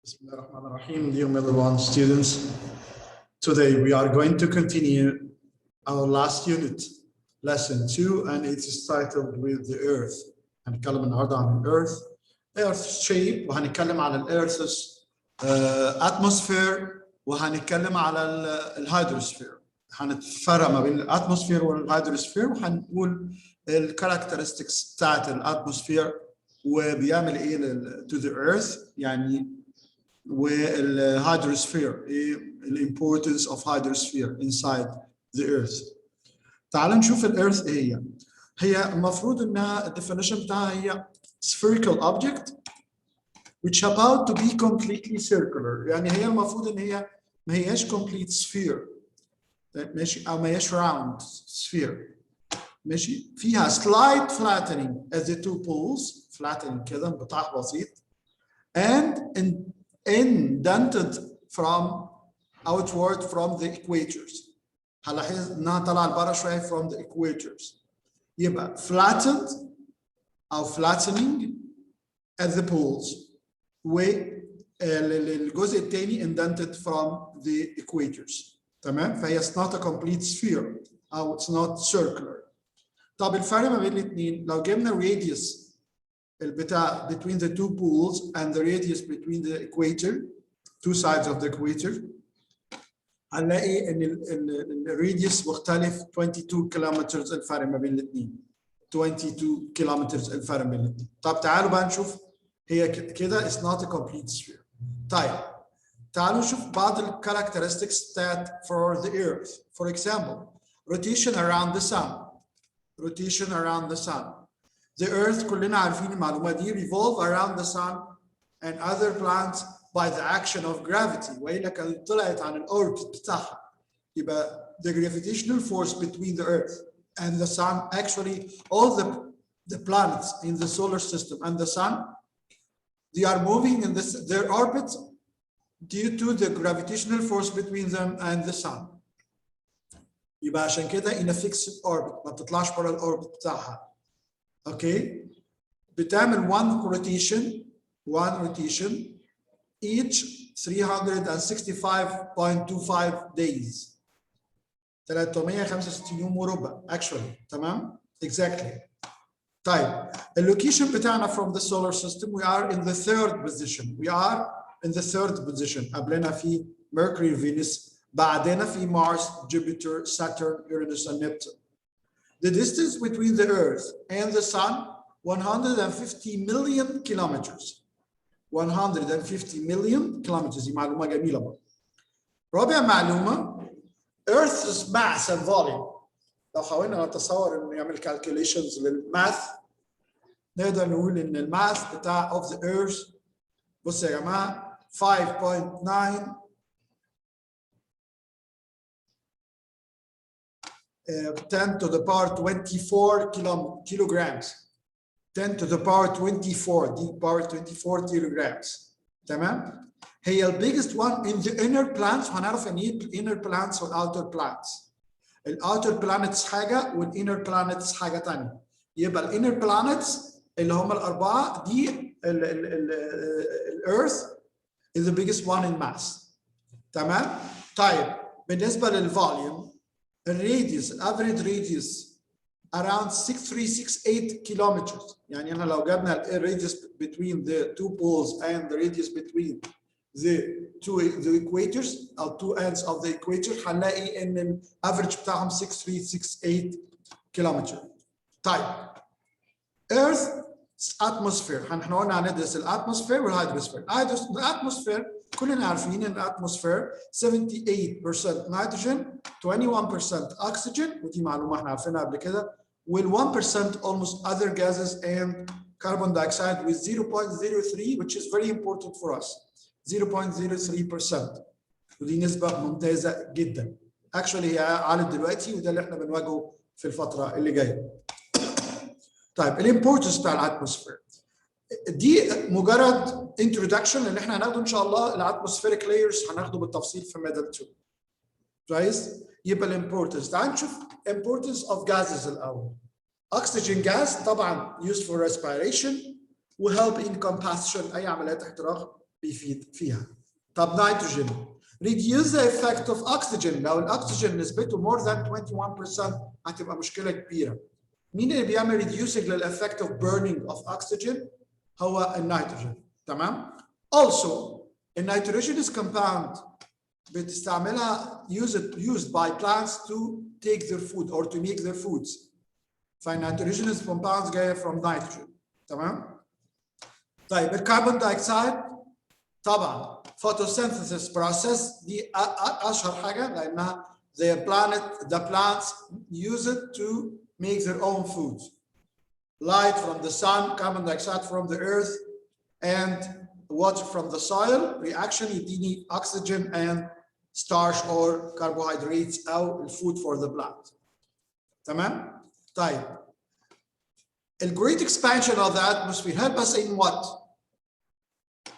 Bismillahirrahmanirrahim, dear level 1 students. Today we are going to continue our last unit, lesson 2, and it is titled with the earth. هنتكلم النهارده عن الارث shape، وهنتكلم على الارث's atmosphere، وهنتكلم على الهيدروسفير. هنتفرق ما بين الاتموسفير والهيدروسفير، وهنقول الكاركترستكس بتاعت الاتموسفير وبيعمل ايه to the earth يعني، والهيدروسفير الامبورتنس اوف هيدروسفير inside the earth. تعال نشوف الارث ايه هي المفروض انها الديفينيشن بتاعها هي spherical object which about to be completely circular. يعني هي المفروض ان هي ما هياش complete sphere ماشي، او ما هياش round sphere ماشي، فيها slight flattening as the two poles، flattening كده انبطاح بسيط، and indented from outward from the equators. هنلاحظ انها طالعه لبره شويه from the equators، يبقى flattened او flattening at the poles، والجزء الثاني indented from the equators. تمام؟ فهي it's not a complete sphere او it's not circular. طب الفرق ما بين الاثنين لو جبنا radius البتاع between the two poles and the radius between the equator, two sides of the equator، هنلاقي ان الراديوس مختلف 22 كيلومتر الفرق ما بين الاثنين، 22 كيلومتر الفرق بين الاثنين. طب تعالوا بقى نشوف هي كده is not a complete sphere. طيب تعالوا نشوف بعض الكاركترستكس بتاعت for the earth. For example, rotation around the sun. Rotation around the sun. The earth كلنا عارفين المعلومة دي revolve around the sun and other planets by the action of gravity، وإلا كانت طلعت عن الأوربت بتاعها. يبقى the gravitational force between the earth and the sun, actually all the planets in the solar system and the sun, they are moving in their orbit due to the gravitational force between them and the sun. يبقى عشان كده in a fixed orbit، ما بتطلعش بره الأوربت بتاعها. Okay، بتعمل one rotation each 365.25 days، 365 يوم وربع actually. تمام؟ exactly. طيب اللوكيشن بتاعنا from the solar system we are in the third position. We are in the third position. قبلنا في Mercury, Venus، بعدنا في Mars, Jupiter, Saturn, Uranus and Neptune. The distance between the Earth and the Sun 150 million kilometers. 150 million kilometers، دي معلومة جميلة برضه. رابع معلومة Earth's mass and volume. لو حاولنا نتصور إنه نعمل calculations للماث نقدر نقول إن الماث بتاع of the Earth، بصوا يا جماعة 5.9 10 to the power 24 kilograms. 10 to the power 24 دي power 24 kilograms. تمام؟ هي ال biggest one in the inner planets. وهنعرف يعني ايه inner planets وال outer planets. ال outer planets حاجة وال inner planets حاجة تانية. يبقى ال inner planets اللي هم الأربعة دي ال Earth is the biggest one in mass. تمام؟ طيب بالنسبة للفوليوم الراديوس average radius around 6368 kilometers. يعني أنا لو جبنا radius between the two poles and the radius between the equators أو two ends of the equator هنلاقي إن الافريج بتاعهم 6368 kilometers. طيب Earth atmosphere، احنا قلنا هندرس الاتموسفير والهيدروسفير. الاتموسفير كلنا عارفين ان الاتموسفير 78% نيتروجين 21% oxygen، ودي معلومه احنا عارفينها قبل كده، وال 1% almost other gases and carbon dioxide with 0.03 which is very important for us. 0.03%، ودي نسبه ممتازه جدا. actually هي عالت دلوقتي وده اللي احنا بنواجهه في الفتره اللي جايه. طيب الامبورتنس بتاع الاتموسفير دي مجرد introduction اللي احنا هناخده ان شاء الله. الاتموسفيريك لايرز هناخده بالتفصيل في ميدل 2. كويس؟ يبقى الامبورتنس. تعال نشوف importance of gases الاول. oxygen gas طبعا used for respiration و help in combustion، اي عمليات احتراق بيفيد فيها. طب نيتروجين reduce the effect of oxygen. لو الاكسجين نسبته more than 21% هتبقى مشكله كبيره. مين اللي بيعمل reducing للeffect of burning of oxygen؟ هو النيتروجين. تمام؟ also النيتروجينous compound بتستعملها used by plants to take their food or to make their foods. فالنيتروجينous compounds جايه from nitrogen. تمام؟ طيب الكربون دايوكسيد طبعا photosynthesis process دي اشهر حاجه لانها the plants use it to make their own foods. Light from the sun, carbon dioxide from the earth, and water from the soil reaction يديني oxygen and starch or carbohydrates او food for the plant. تمام؟ طيب the great expansion of the atmosphere help us in what?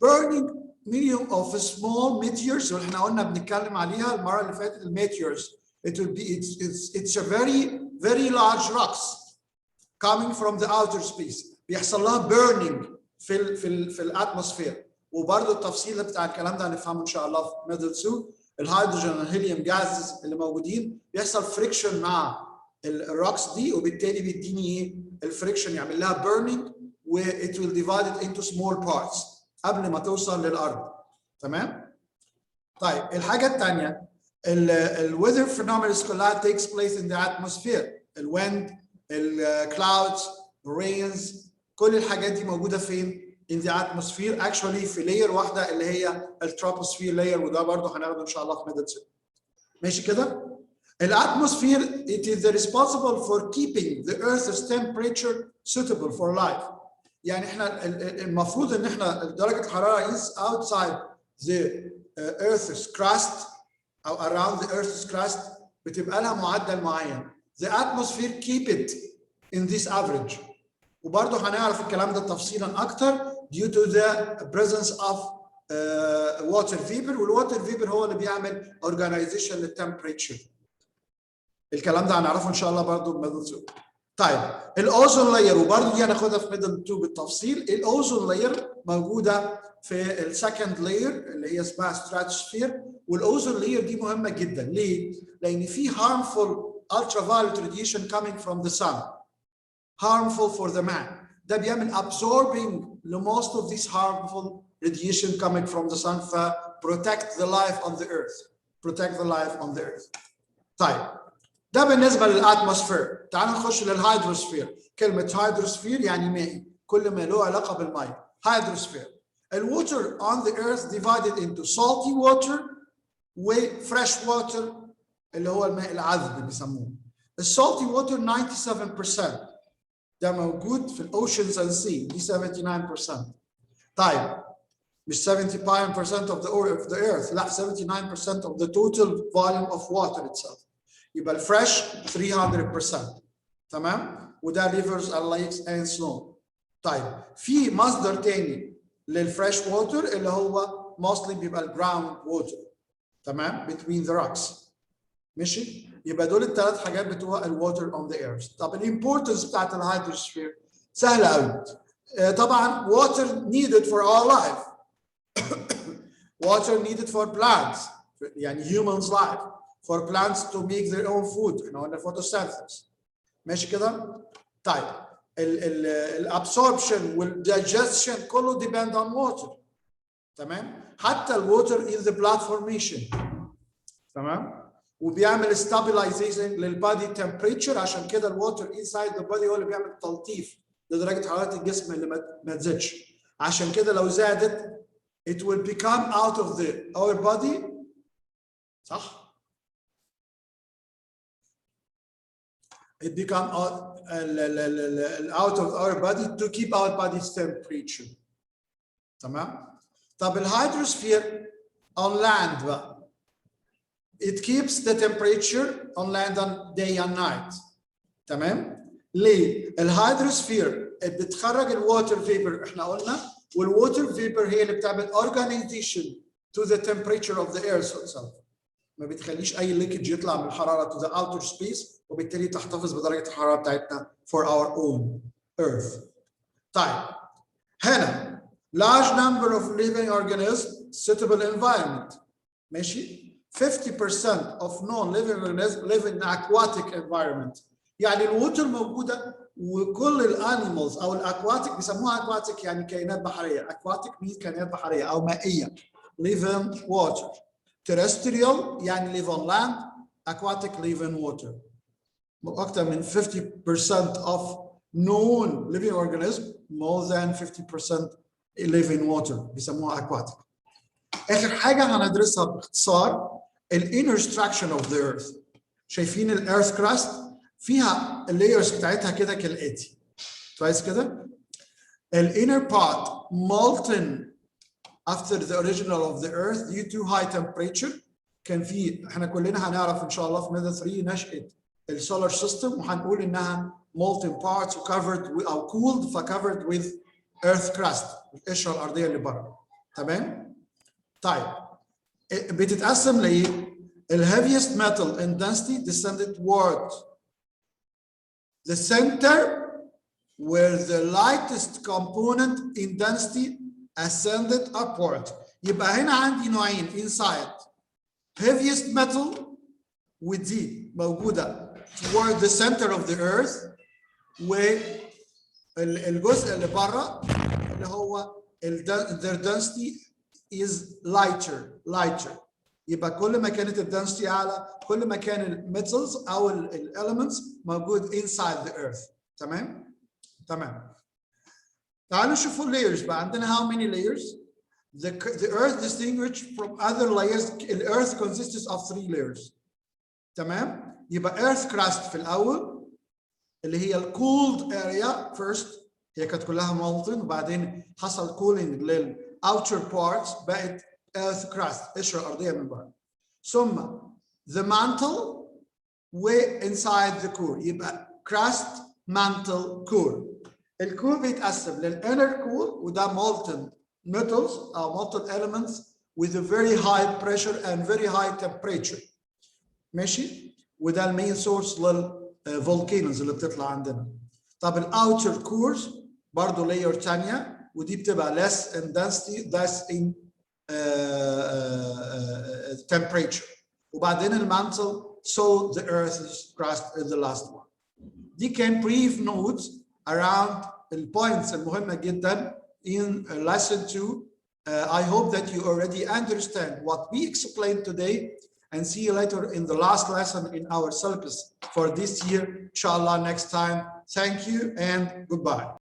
Burning million of small meteors اللي احنا قلنا بنتكلم عليها المره اللي فاتت meteors. It will be it's a very large rocks coming from the outer space بيحصل لها burning في الاتموسفير. وبرده التفصيل بتاع الكلام ده هنفهمه ان شاء الله في ميدل 2. الهيدروجين والهيليوم جازز اللي موجودين بيحصل فريكشن مع الروكس دي وبالتالي بيديني ايه؟ الفريكشن يعمل لها burning و it will divide it into small parts قبل ما توصل للارض. تمام؟ طيب الحاجه الثانيه الويذر فينومينز كلها takes place in the atmosphere. الويند، الكلاودز، الرينز، كل الحاجات دي موجوده فين؟ in the atmosphere actually في layer واحده اللي هي التروبوسفير layer وده برضه هناخده ان شاء الله في ميدل 2. ماشي كده؟ الاتموسفير it is responsible for keeping the earth's temperature suitable for life. يعني احنا المفروض ان احنا درجه الحراره is outside the earth's crust او around the earth's crust بتبقى لها معدل معين. The atmosphere keep it in this average. وبرضه هنعرف الكلام ده تفصيلا اكتر due to the presence of water vapor والwater vapor هو اللي بيعمل organization للtemperature. الكلام ده هنعرفه ان شاء الله برضه بميدل 2. طيب الاوزون لاير وبرضه دي هناخدها في ميدل 2 بالتفصيل. الاوزون لاير موجوده في السكند لاير اللي هي اسمها ستراتوسفير. والاوزون لاير دي مهمه جدا. ليه؟ لان في harmful ultraviolet radiation coming from the sun harmful for the man. ده بيعمل absorbing most of this harmful radiation coming from the sun ف protect the life on the earth. protect the life on the earth. طيب ده بالنسبه للاتموسفير. تعالوا نخش للهيدروسفير. كلمه هيدروسفير يعني مائي، كل ما له علاقه بالماء. هيدروسفير. الووتر on the earth divided into salty water و fresh water اللي هو الماء العذب بيسموه. السالتي ووتر 97% ده موجود في الاوشنز اند سي دي 79%. طيب مش 75% of the earth لا 79% of the total volume of water itself. يبقى الفريش 300%. تمام؟ وده rivers and lakes and snow. طيب في مصدر تاني للفريش ووتر اللي هو mostly بيبقى الجراوند ووتر. تمام؟ between the rocks. ماشي؟ يبقى دول الثلاث حاجات بتوع الووتر on the earth. طب الامبورتنس بتاعت الهيدروسفير سهله قوي. طبعا water needed for our life. water needed for plants يعني humans life. for plants to make their own food in the photosynthesis. ماشي كده؟ طيب الابسوربشن والdigestion كله depend on water. تمام؟ حتى الووتر in the blood formation. تمام؟ وبيعمل stabilization للبادي temperature. عشان كده الووتر inside the body هو اللي بيعمل تلطيف لدرجه حراره الجسم اللي ما تزيدش. عشان كده لو زادت it will become out of our body. صح؟ it become out of our body to keep our body's temperature. تمام؟ طب الهيدروسفير on land بقى. It keeps the temperature on land on day and night. تمام؟ ليه؟ الهيدروسفير بتخرج الووتر فيبر احنا قلنا والووتر فيبر هي اللي بتعمل organization to the temperature of the earth itself. ما بتخليش اي ليكج يطلع من الحراره to the outer space وبالتالي تحتفظ بدرجه الحراره بتاعتنا for our own earth. طيب هنا large number of living organisms, suitable environment. ماشي. 50% of non-living organisms live in aquatic environment. يعني الووتر موجوده وكل الانيمالز او الاكواتيك بيسموها اكواتيك يعني كائنات بحريه. aquatic means كائنات بحريه او مائيه. live in water. terrestrial يعني live on land. aquatic live in water. اكثر من 50% of known living organisms, more than 50% live in water بيسموها aquatic. اخر حاجه هندرسها باختصار الانر structure of the earth. شايفين الارث كراست فيها اللايرز بتاعتها كده كالاتي. كويس كده؟ الانر part molten after the original of the earth due to high temperature. كان في احنا كلنا هنعرف ان شاء الله في ماده 3 نشأة السولار سيستم وهنقول انها molten parts covered او cooled فcovered with earth crust القشره الارضيه اللي بره. تمام؟ طيب بتتقسم لايه؟ The heaviest metal in density descended toward the center, where the lightest component in density ascended upward. يبقى هنا عندي نوعين inside. Heaviest metal ودي موجودة toward the center of the earth والجزء اللي بره اللي هو their density is lighter. يبقى كل ما كانت الدنسيتي اعلى كل ما كان الميتالز او الاليمنتس موجود inside the earth. تمام؟ تمام. تعالوا نشوفوا اللايرز بقى. عندنا how many layers? The earth distinguished from other layers. The earth consists of 3 layers. تمام؟ يبقى earth crust في الاول اللي هي الكولد area first. هي كانت كلها molten وبعدين حصل cooling للouter parts بقت earth crust قشره ارضيه من بره. ثم the mantle inside the core يبقى crust mantle core. الكور بيتقسم للinner core وده molten metals او molten elements with a very high pressure and very high temperature. ماشي؟ وده المين سورس للفولكانوز اللي بتطلع عندنا. طب الاوتر كورز برضه لاير ثانيه ودي بتبقى less in density less in temperature. وبعدين المانتل so the earth's crust is the last one. دي كان brief notes around the points المهمة جدا in lesson 2. I hope that you already understand what we explained today and see you later in the last lesson in our syllabus for this year. Inshallah next time. Thank you and goodbye.